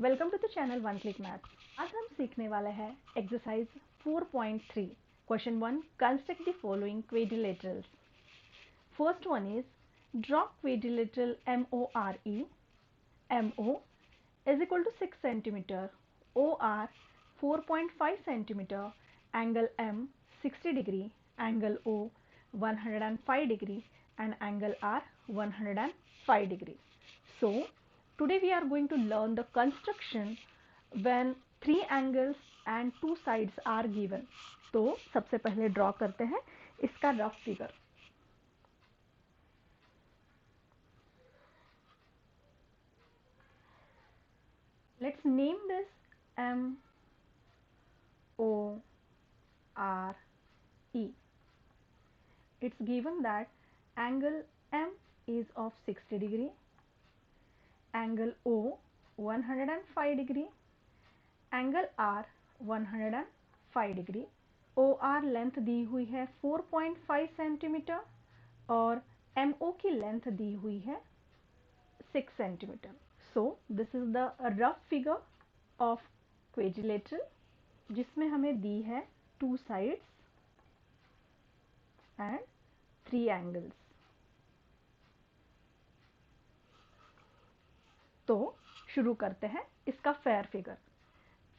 Welcome to the channel one click maths. आज हम सीखने वाले हैं exercise 4.3 question 1 construct the following quadrilaterals. First one is draw quadrilateral MORE. MO is equal to 6 centimeter, OR 4.5 centimeter, angle M 60 degree, angle O 105 degree and angle R 105 degree. So today we are going to learn the construction when three angles and two sides are given. तो सबसे पहले draw करते हैं इसका rough figure. Let's name this MORE. It's given that angle M is of 60 degree, angle O 105 degree, angle R 105 degree. OR length दी हुई है 4.5 centimetre और MO की लेंथ दी हुई है 6 centimetre. So this is the rough figure of quadrilateral जिसमें हमें दी है 2 साइड्स एंड 3 एंगल्स। तो शुरू करते हैं इसका fair figure.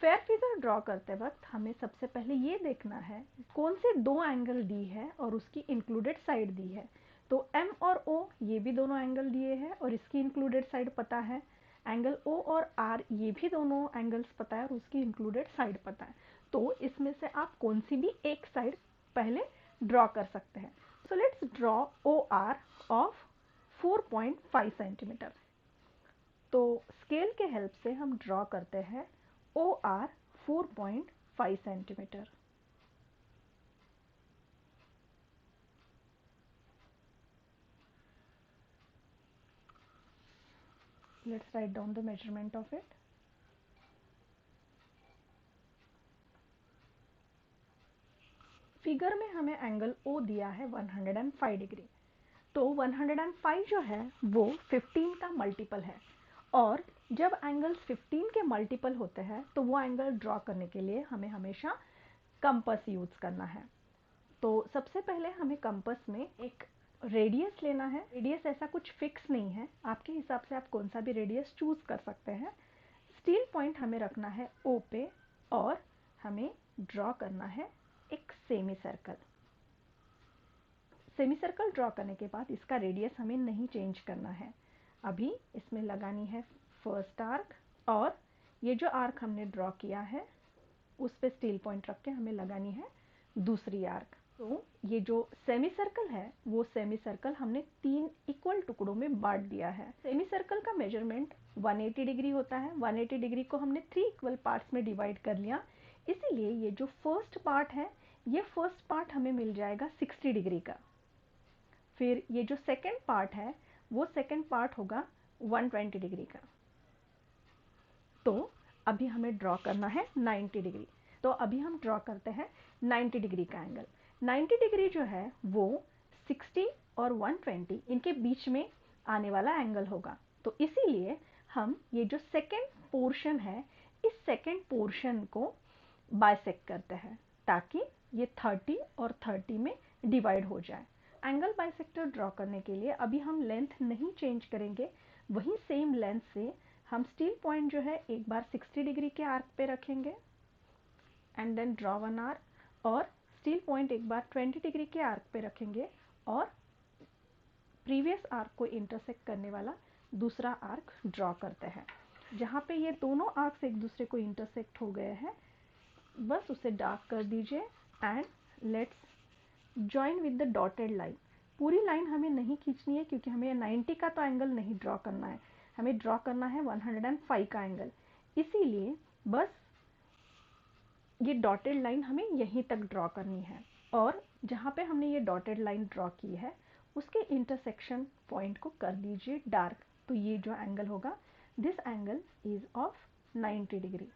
Fair figure draw करते वक्त हमें सबसे पहले ये देखना है कौन से दो एंगल दी है और उसकी इंक्लूडेड साइड दी है। तो M और O ये भी दोनों एंगल दिए हैं और इसकी इंक्लूडेड साइड पता है। एंगल O और R ये भी दोनों एंगल्स पता है और उसकी इंक्लूडेड साइड पता है। तो इसमें से आप कौन सी भी एक साइड पहले ड्रॉ कर सकते हैं। So let's draw OR of 4.5 centimetre. तो स्केल के हेल्प से हम ड्रॉ करते हैं OR 4.5 centimetre. Let's write down the measurement of it. Figure में हमें एंगल O दिया है 105 डिग्री। तो 105 जो है वो 15 का मल्टीपल है और जब एंगल्स 15 के मल्टीपल होते हैं तो वो एंगल ड्रॉ करने के लिए हमें हमेशा कंपास यूज करना है। तो सबसे पहले हमें कंपास में एक रेडियस लेना है। रेडियस ऐसा कुछ फिक्स नहीं है, आपके हिसाब से आप कौन सा भी रेडियस चूज कर सकते हैं। स्टील पॉइंट हमें रखना है O पे और हमें ड्रॉ करना है एक semi circle. Semi circle draw करने के बाद इसका रेडियस हमें नहीं चेंज करना है। अभी इसमें लगानी है फर्स्ट आर्क और ये जो आर्क हमने ड्रॉ किया है उस पे स्टील पॉइंट रख के हमें लगानी है दूसरी आर्क। तो ये जो सेमी सर्कल है वो सेमी सर्कल हमने 3 इक्वल टुकड़ों में बांट दिया है। सेमी सर्कल का मेजरमेंट 180 डिग्री होता है। 180 डिग्री को हमने 3 इक्वल पार्ट्स में डिवाइड कर लिया, इसीलिए ये जो फर्स्ट पार्ट है ये फर्स्ट पार्ट हमें मिल जाएगा 60 डिग्री का। फिर ये जो सेकेंड पार्ट है वो सेकेंड पार्ट होगा 120 डिग्री का। तो अभी हमें ड्रॉ करना है 90 डिग्री। तो अभी हम ड्रॉ करते हैं 90 डिग्री का एंगल। 90 डिग्री जो है वो 60 और 120 इनके बीच में आने वाला एंगल होगा। तो इसीलिए हम ये जो सेकेंड पोर्शन है इस सेकेंड पोर्शन को बाइसेक्ट करते हैं ताकि ये 30 और 30 में डिवाइड हो जाए। एंगल बाइसेक्टर ड्रॉ करने के लिए अभी हम लेंथ नहीं चेंज करेंगे, वही सेम लेंथ से हम स्टील पॉइंट जो है एक बार 60 डिग्री के आर्क पे रखेंगे and then draw one arc और स्टील पॉइंट एक बार 20 डिग्री के आर्क पे रखेंगे और प्रीवियस आर्क को इंटरसेक्ट करने वाला दूसरा आर्क ड्रॉ करते हैं। जहाँ पे ये दोनों आर्क्स एक दूसरे को इंटरसेक्ट हो गए हैं बस उसे डार्क कर दीजिए and let's join with the dotted line. पूरी लाइन हमें नहीं खींचनी है क्योंकि हमें 90 का तो एंगल नहीं ड्रॉ करना है, हमें ड्रॉ करना है 105 का एंगल। इसीलिए बस ये डॉटेड लाइन हमें यहीं तक ड्रॉ करनी है और जहाँ पे हमने ये डॉटेड लाइन ड्रॉ की है उसके इंटरसेक्शन पॉइंट को कर दीजिए डार्क। तो ये जो एंगल होगा this angle is of 90 degree.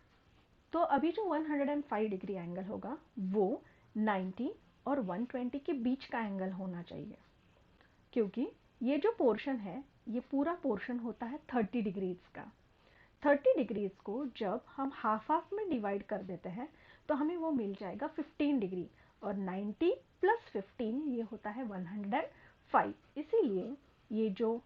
तो अभी जो 105 डिग्री एंगल होगा वो 90 और 120 के बीच का एंगल होना चाहिए क्योंकि ये जो पोर्शन है ये पूरा पोर्शन होता है 30 डिग्रीज का। 30 डिग्रीज को जब हम हाफ हाफ में डिवाइड कर देते हैं तो हमें वो मिल जाएगा 15 डिग्री, और 90 प्लस 15 ये होता है 105। इसीलिए ये जो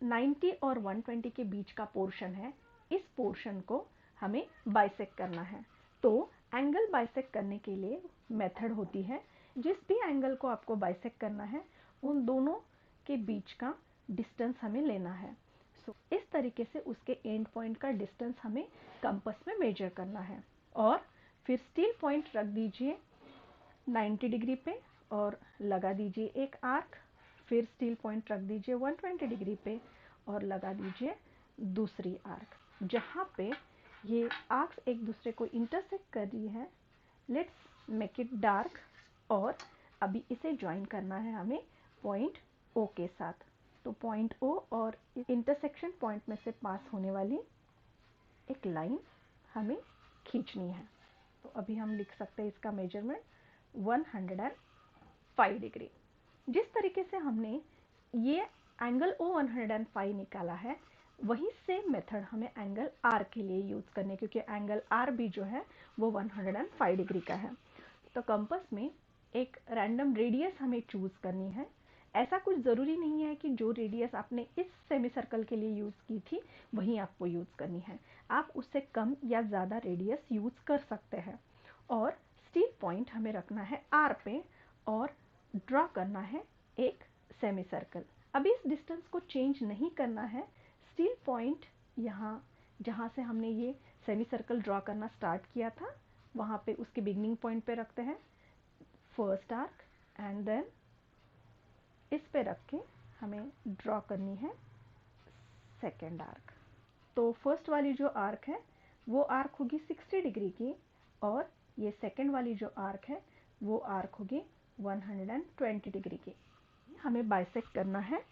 90 और 120 के बीच का पोर्शन है, इस पोर्शन को हमें बाइसेक्ट करना है। तो एंगल बाइसेक्ट करने के लिए मेथड होती है, जिस भी एंगल को आपको बाइसेक्ट करना है उन दोनों के बीच का डिस्टेंस हमें लेना है। इस तरीके से उसके एंड पॉइंट का डिस्टेंस हमें कंपास में मेजर करना है, और फिर स्टील पॉइंट रख दीजिए 90 डिग्री पे और लगा दीजिए एक आर्क, फिर स्टील पॉइंट रख दीजिए 120 डिग्री पे और लगा दीजिए दूसरी आर्क। जहाँ पे ये आर्क्स एक दूसरे को इंटरसेक्ट कर रही है, लेट्स मेक इट डार्क, और अभी इसे ज्वाइन करना है हमें पॉइंट ओ के साथ। तो पॉइंट ओ और इंटरसेक्शन पॉइंट में से पास होने वाली एक लाइन हमें खींचनी है। तो अभी हम लिख सकते हैं इसका मेजरमेंट 105 डिग्री। जिस तरीके से हमने ये एंगल ओ 105 निकाला है, वही सेम मेथड हमें एंगल आर के लिए यूज़ करने, क्योंकि एंगल आर भी जो है वो 105 डिग्री का है। तो कंपास में एक रैंडम रेडियस हमें चूज़ करनी है। ऐसा कुछ ज़रूरी नहीं है कि जो रेडियस आपने इस सेमी सर्कल के लिए यूज़ की थी वही आपको यूज़ करनी है, आप उससे कम या ज़्यादा रेडियस यूज़ कर सकते हैं। और स्टील पॉइंट हमें रखना है आर पे और ड्रॉ करना है एक सेमी सर्कल। अभी इस डिस्टेंस को चेंज नहीं करना है। स्टील पॉइंट यहाँ जहाँ से हमने ये सेमी सर्कल ड्रॉ करना स्टार्ट किया था वहाँ पे उसके बिगनिंग पॉइंट पे रखते हैं फर्स्ट आर्क, एंड देन इस पे रख के हमें ड्रॉ करनी है सेकेंड आर्क। तो फर्स्ट वाली जो आर्क है वो आर्क होगी 60 डिग्री की, और ये सेकेंड वाली जो आर्क है वो आर्क होगी 120 डिग्री की। हमें बाइसेक्ट करना है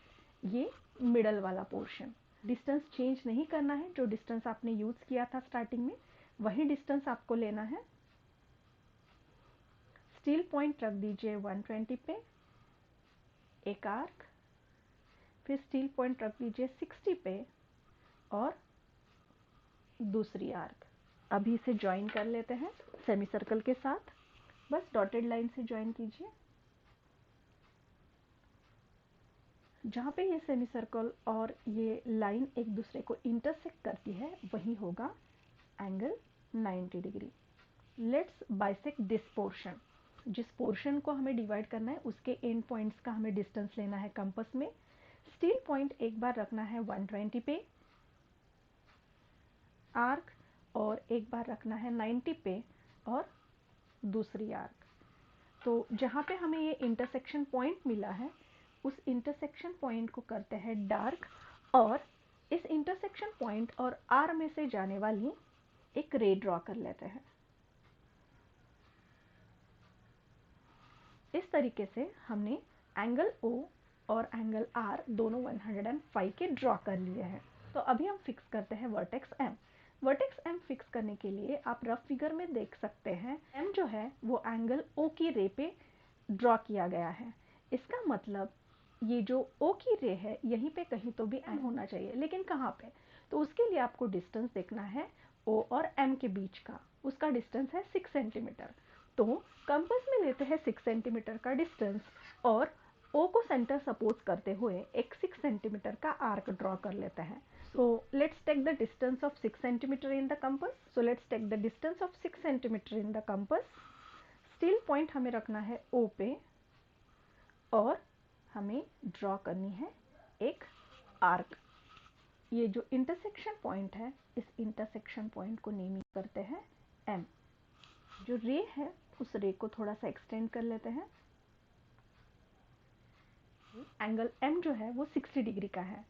ये मिडल वाला पोर्शन। डिस्टेंस चेंज नहीं करना है, जो डिस्टेंस आपने यूज़ किया था स्टार्टिंग में वही डिस्टेंस आपको लेना है। स्टील पॉइंट रख दीजिए 120 पे, एक आर्क, फिर स्टील पॉइंट रख दीजिए 60 पे और दूसरी आर्क। अभी इसे ज्वाइन कर लेते हैं सेमी सर्कल के साथ। बस डॉटेड लाइन से ज्वाइन कीजिए। जहाँ पे ये सेमी सर्कल और ये लाइन एक दूसरे को इंटरसेक्ट करती है वही होगा angle 90 degree. Let's bisect this portion. जिस पोर्शन को हमें डिवाइड करना है उसके एंड पॉइंट्स का हमें डिस्टेंस लेना है कंपास में। स्टील पॉइंट एक बार रखना है 120 पे आर्क, और एक बार रखना है 90 पे और दूसरी आर्क। तो जहाँ पे हमें ये इंटरसेक्शन पॉइंट मिला है उस इंटरसेक्शन पॉइंट को करते हैं डार्क, और इस इंटरसेक्शन पॉइंट और आर में से जाने वाली एक रे ड्रॉ कर लेते हैं। इस तरीके से हमने एंगल ओ और एंगल आर दोनों 105 के ड्रॉ कर लिए हैं। तो अभी हम फिक्स करते हैं vertex M. Vertex M fix करने के लिए आप रफ फिगर में देख सकते हैं एम जो है वो एंगल ओ की रे पे ड्रॉ किया गया है। इसका मतलब ये जो ओ की रे है यहीं पे कहीं तो भी एम होना चाहिए, लेकिन कहाँ पे? तो उसके लिए आपको डिस्टेंस देखना है ओ और एम के बीच का। उसका डिस्टेंस है 6 सेंटीमीटर। तो कंपास में लेते हैं 6 सेंटीमीटर का डिस्टेंस और ओ को सेंटर सपोज करते हुए एक 6 सेंटीमीटर का आर्क ड्रॉ कर लेते हैं। So let's take the distance of 6 centimeter in the compass. So let's take the distance of 6 centimeter in the compass. Steel point हमें रखना है O पे और हमें ड्रॉ करनी है एक आर्क। ये जो इंटरसेक्शन पॉइंट है इस इंटरसेक्शन पॉइंट को नेम करते हैं M। जो रे है उस रे को थोड़ा सा एक्सटेंड कर लेते हैं। एंगल M जो है वो 60 डिग्री का है।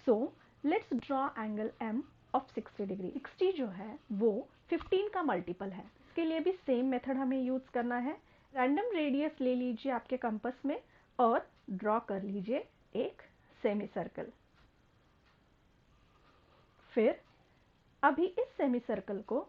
So let's draw angle M of 60 degree. 60 जो है वो 15 का मल्टीपल है। इसके लिए भी सेम मेथड हमें यूज़ करना है। रैंडम रेडियस ले लीजिए आपके कंपास में और ड्रॉ कर लीजिए एक सेमी सर्कल। फिर अभी इस सेमी सर्कल को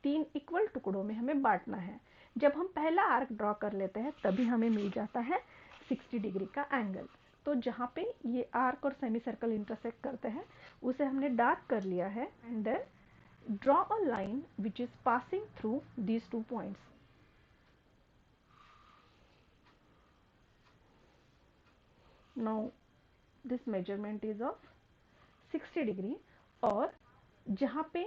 3 इक्वल टुकड़ों में हमें बांटना है। जब हम पहला आर्क ड्रॉ कर लेते हैं तभी हमें मिल जाता है 60 डिग्री का एंगल। तो जहाँ पे ये आर्क और सेमी सर्कल इंटरसेक्ट करते हैं उसे हमने डार्क कर लिया है and then draw a line which is passing through these 2 points. Now this measurement is of 60 degree और जहाँ पे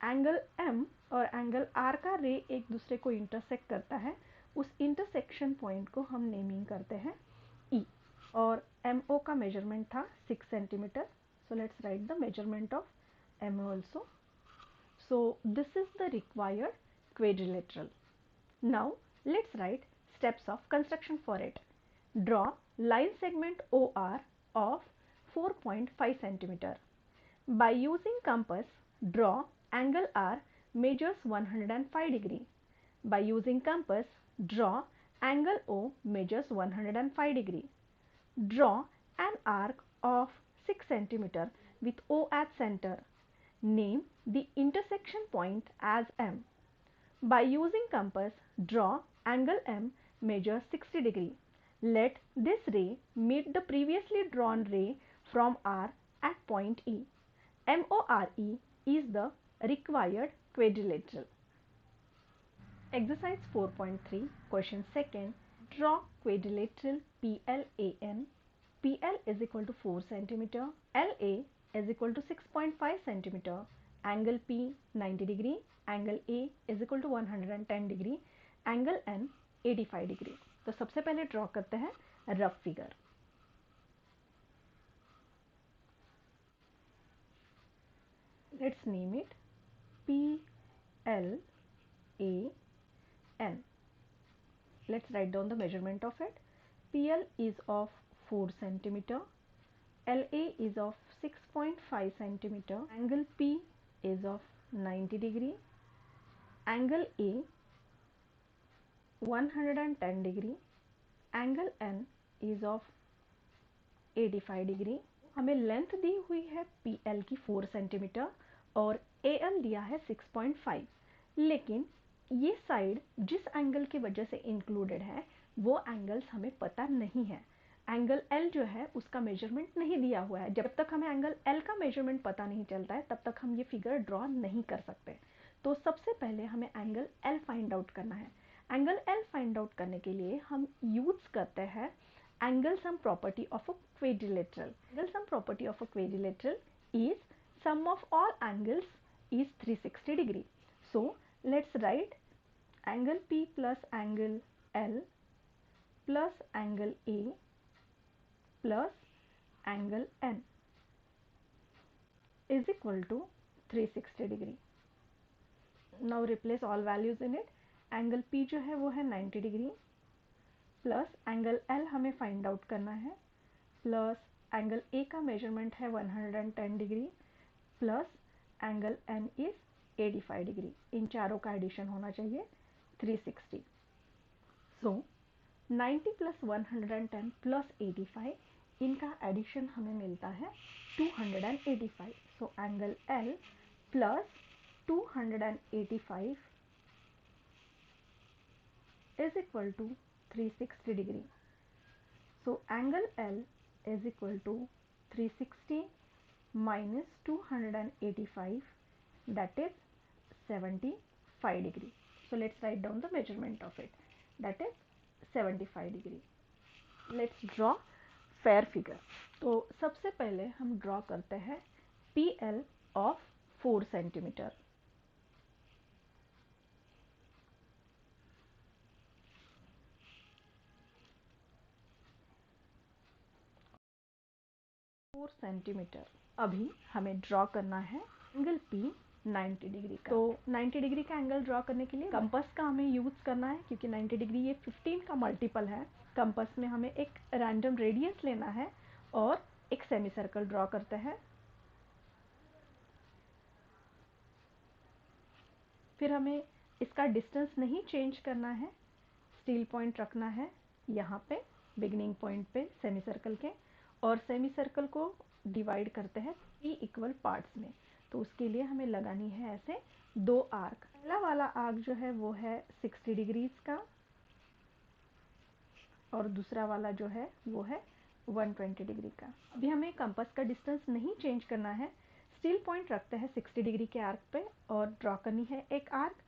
एंगल M और एंगल R का रे एक दूसरे को इंटरसेक्ट करता है उस इंटरसेक्शन पॉइंट को हम नेमिंग करते हैं E और MO का मेजरमेंट था 6 centimetre. So let's write the measurement of MO also. So this is the required quadrilateral. Now let's write steps of construction for it. Draw line segment OR of 4.5 centimeter. By using compass, draw angle R measures 105 degree. By using compass, draw angle O measures 105 degree. Draw an arc of 6 centimeter with O at center. Name the intersection point as M. By using compass, draw angle M measures 60 degree. Let this ray meet the previously drawn ray from R at point E. MORE is the required quadrilateral. Exercise 4.3, question 2nd. Draw quadrilateral PLAN. PL is equal to 4 centimeter. LA is equal to 6.5 centimeter. Angle P 90 degree. Angle A is equal to 110 degree. Angle N 85 degree. तो सबसे पहले draw करते हैं rough figure. Let's name it PLAN. Let's write down the measurement of it. PL is of 4 centimeter. LA is of 6.5 centimeter. Angle P is of 90 degree. Angle A 110 degree. Angle N is of 85 degree. हमें length दी हुई है PL की 4 centimetre और AL दिया है 6.5. लेकिन ये साइड जिस एंगल की वजह से इंक्लूडेड है वो एंगल्स हमें पता नहीं है. एंगल L जो है उसका मेजरमेंट नहीं दिया हुआ है. जब तक हमें एंगल L का मेजरमेंट पता नहीं चलता है तब तक हम ये फिगर ड्रॉ नहीं कर सकते. तो सबसे पहले हमें एंगल L फाइंड आउट करना है. एंगल L फाइंड आउट करने के लिए हम यूज करते हैं angle sum property of a quadrilateral. Angle sum property of a quadrilateral is sum of all angles is 360 degree. So let's write angle P plus angle L plus angle A plus angle N is equal to 360 degree. Now replace all values in it. Angle P जो है वो है 90 degree plus angle L हमें find out करना है plus angle A का measurement है 110 degree plus angle N is 85 degree. इन चारों का एडिशन होना चाहिए 360. सो 90 प्लस 110 प्लस 85 इनका एडिशन हमें मिलता है 285. So angle L plus 285 is equal to 360 degree. So angle L is equal to 360 minus 285, that is 75 degree. So let's write down the measurement of it, that is 75 degree. Let's draw fair figure. तो सबसे पहले हम draw करते हैं PL of 4 centimetre. Centimetre. अभी हमें draw करना है एंगल P 90 डिग्री का. तो 90 डिग्री का एंगल ड्रॉ करने के लिए कंपास का हमें यूज करना है क्योंकि 90 डिग्री ये 15 का मल्टीपल है. कंपास में हमें एक रैंडम रेडियस लेना है और एक सेमी सर्कल ड्रॉ करते हैं. फिर हमें इसका डिस्टेंस नहीं चेंज करना है. स्टील पॉइंट रखना है यहाँ पे बिगिनिंग पॉइंट पे सेमी सर्कल के और सेमी सर्कल को डिवाइड करते हैं 3 इक्वल पार्ट्स में. तो उसके लिए हमें लगानी है ऐसे 2 आर्क. पहला वाला आर्क जो है वो है 60 डिग्रीज का और दूसरा वाला जो है वो है 120 डिग्री का। अभी हमें कंपास का डिस्टेंस नहीं चेंज करना है। स्टील पॉइंट रखते हैं 60 डिग्री के आर्क पे और ड्रॉ करनी है एक आर्क।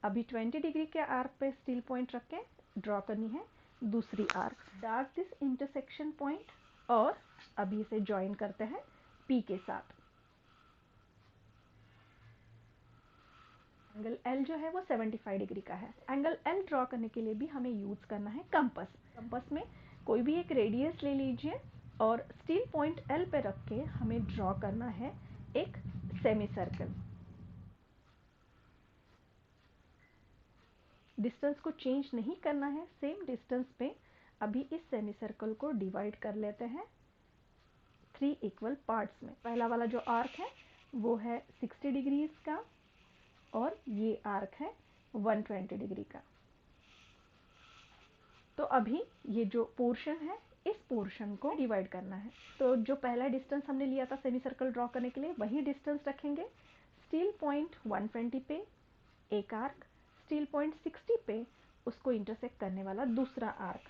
अभी 20 डिग्री के आर्क पे स्टील पॉइंट रख के ड्रॉ करनी है दूसरी arc. Dark this intersection point और अभी इसे ज्वाइन करते हैं पी के साथ। एंगल एल जो है वो 75 डिग्री का है। एंगल एल ड्रॉ करने के लिए भी हमें यूज करना है कंपास। कंपास में कोई भी एक रेडियस ले लीजिए और स्टील पॉइंट एल पे रख के हमें ड्रॉ करना है एक सेमी सर्कल। डिस्टेंस को चेंज नहीं करना है, सेम डिस्टेंस पे अभी इस सेमी सर्कल को डिवाइड कर लेते हैं 3 इक्वल पार्ट्स में। पहला वाला जो आर्क है वो है 60 डिग्रीज का और ये आर्क है 120 डिग्री का। तो अभी ये जो पोर्शन है इस पोर्शन को डिवाइड करना है। तो जो पहला डिस्टेंस हमने लिया था सेमी सर्कल ड्रॉ करने के लिए वही डिस्टेंस रखेंगे। स्टील पॉइंट 120 पे एक आर्क, स्टील पॉइंट 60 पे उसको इंटरसेक्ट करने वाला दूसरा आर्क।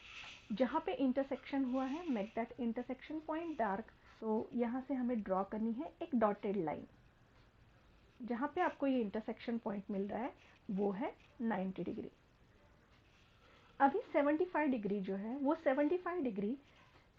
जहाँ पे इंटरसेक्शन हुआ है make that intersection point dark. तो यहाँ से हमें ड्रॉ करनी है एक डॉटेड लाइन। जहाँ पे आपको ये इंटरसेक्शन पॉइंट मिल रहा है वो है 90 डिग्री। अभी 75 डिग्री जो है वो 75 डिग्री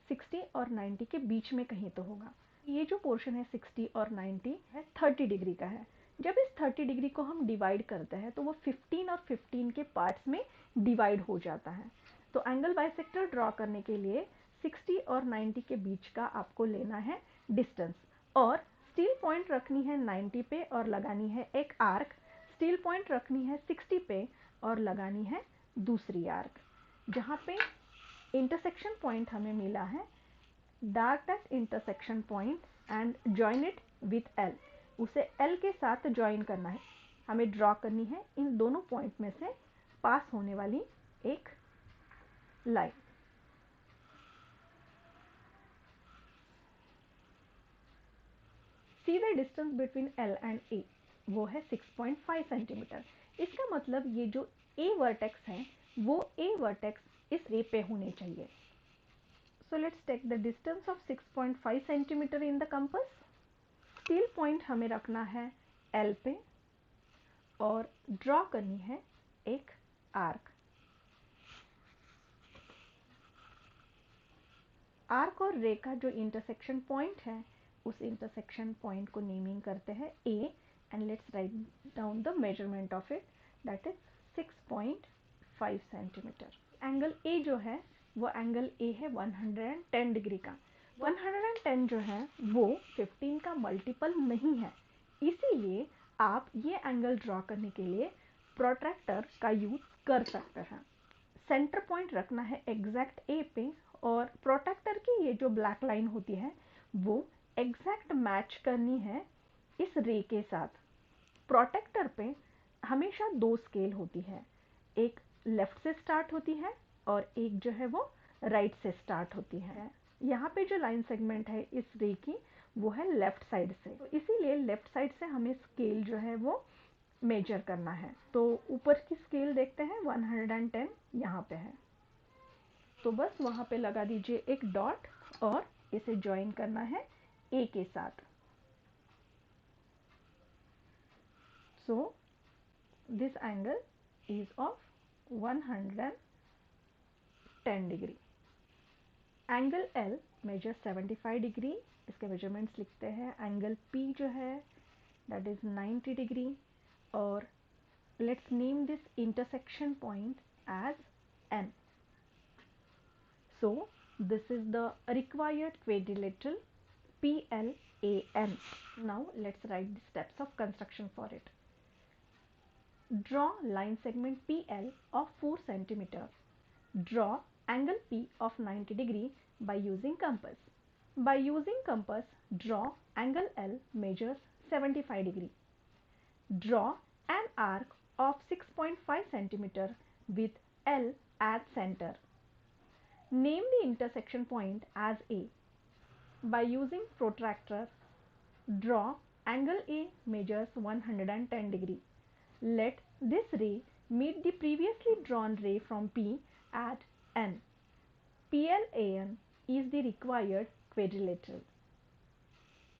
60 और 90 के बीच में कहीं तो होगा। ये जो पोर्शन है 60 और 90 है 30 डिग्री का है। जब इस 30 डिग्री को हम डिवाइड करते हैं तो वो 15 और 15 के पार्ट्स में डिवाइड हो जाता है। तो एंगल बाइसेक्टर ड्रॉ करने के लिए 60 और 90 के बीच का आपको लेना है डिस्टेंस और स्टील पॉइंट रखनी है 90 पे और लगानी है एक आर्क। स्टील पॉइंट रखनी है 60 पे और लगानी है दूसरी आर्क। जहाँ पे इंटरसेक्शन पॉइंट हमें मिला है dark that intersection point and join it with L. उसे एल के साथ ज्वाइन करना है। हमें ड्रॉ करनी है इन दोनों पॉइंट में से पास होने वाली एक line. See the distance between L and A वो है 6.5 सेंटीमीटर। इसका मतलब ये जो ए वर्टेक्स है वो ए वर्टेक्स इस रे पे होने चाहिए। So let's take the distance of 6.5 centimeter in the compass. Steel point हमें रखना है L पे और ड्रॉ करनी है एक आर्क। आर्क और रे का जो इंटरसेक्शन पॉइंट है उस इंटरसेक्शन पॉइंट को नेमिंग करते हैं A and let's write down the measurement of it that is 6.5 centimetre. Angle A जो है वो एंगल A है 110 डिग्री का। 110 जो है वो 15 का मल्टीपल नहीं है, इसीलिए आप ये एंगल ड्रॉ करने के लिए प्रोट्रैक्टर का यूज कर सकते हैं। सेंटर पॉइंट रखना है एग्जैक्ट ए पे और प्रोट्रैक्टर की ये जो ब्लैक लाइन होती है वो एग्जैक्ट मैच करनी है इस रे के साथ। प्रोट्रैक्टर पे हमेशा दो स्केल होती है, एक लेफ्ट से स्टार्ट होती है और एक जो है वो राइट से स्टार्ट होती है। यहाँ पे जो लाइन सेगमेंट है इस रे की वो है लेफ्ट साइड से, तो इसीलिए लेफ्ट साइड से हमें स्केल जो है वो मेजर करना है। तो ऊपर की स्केल देखते हैं 110 यहाँ पे है, तो बस वहाँ पे लगा दीजिए एक डॉट और इसे ज्वाइन करना है ए के साथ। So this angle is of 110 degree. Angle L measure 75 degree. इसके मेजरमेंट्स लिखते हैं। एंगल P जो है दैट इज 90 डिग्री और let's name this intersection point as N. So this is the required quadrilateral PLAN. Now let's write the steps of construction for it. Draw line segment PL of 4 cm. Draw angle P of 90 degree by using compass. By using compass, draw angle L measures 75 degree. Draw an arc of 6.5 cm with L at center. Name the intersection point as A. By using protractor, draw angle A measures 110 degree. Let this ray meet the previously drawn ray from P at N. PLAN is the required quadrilateral.